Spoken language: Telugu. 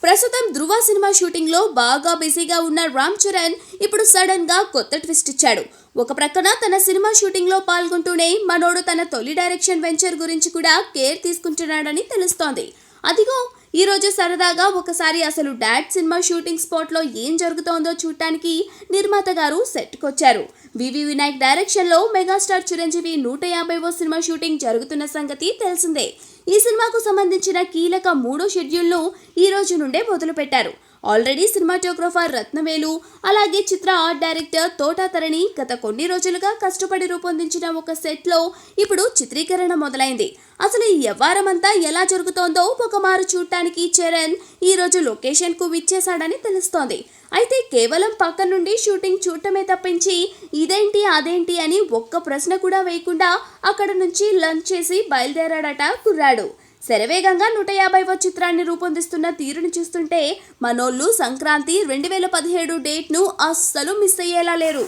ప్రస్తుతం ధృవ సినిమా షూటింగ్ లో బాగా బిజీగా ఉన్న రామ్ చరణ్ ఇప్పుడు సడన్ గా కొత్త ట్విస్ట్ ఇచ్చాడు. ఒక ప్రక్కన తన సినిమా షూటింగ్ లో పాల్గొంటూనే మనోడు తన తొలి డైరెక్షన్ వెంచర్ గురించి కూడా కేర్ తీసుకుంటున్నాడని తెలుస్తోంది. అదిగో ఈ రోజు సరదాగా ఒకసారి అసలు డాడ్ సినిమా షూటింగ్ స్పాట్ లో ఏం జరుగుతోందో చూడటానికి నిర్మాత గారు సెట్ కొచ్చారు. వివి వినాయక్ డైరెక్షన్ లో మెగాస్టార్ చిరంజీవి 150వ సినిమా షూటింగ్ జరుగుతున్న సంగతి తెలిసిందే. ఈ సినిమాకు సంబంధించిన కీలక 3వ షెడ్యూల్ ను ఈ రోజు నుండే మొదలు పెట్టారు. ఆల్రెడీ సినిమాటోగ్రఫర్ రత్నవేలు, అలాగే చిత్ర ఆర్ట్ డైరెక్టర్ తోటాతరణి గత కొన్ని రోజులుగా కష్టపడి రూపొందించిన ఒక సెట్ లో ఇప్పుడు చిత్రీకరణ మొదలైంది. అసలు ఈ వ్యవహారమంతా ఎలా జరుగుతోందో ఒకమారు చూడటానికి చరణ్ ఈ రోజు లొకేషన్ కు విచ్చేశాడని తెలుస్తోంది. అయితే కేవలం పక్క నుండి షూటింగ్ చూడటమే తప్పించి ఇదేంటి అదేంటి అని ఒక్క ప్రశ్న కూడా వేయకుండా అక్కడ నుంచి లంచ్ చేసి బయలుదేరాడట కుర్రాడు. శరవేగంగా 150వ చిత్రాన్ని రూపొందిస్తున్న తీరును చూస్తుంటే మనోళ్ళు సంక్రాంతి 2017 డేట్ ను అస్సలు మిస్ అయ్యేలా లేరు.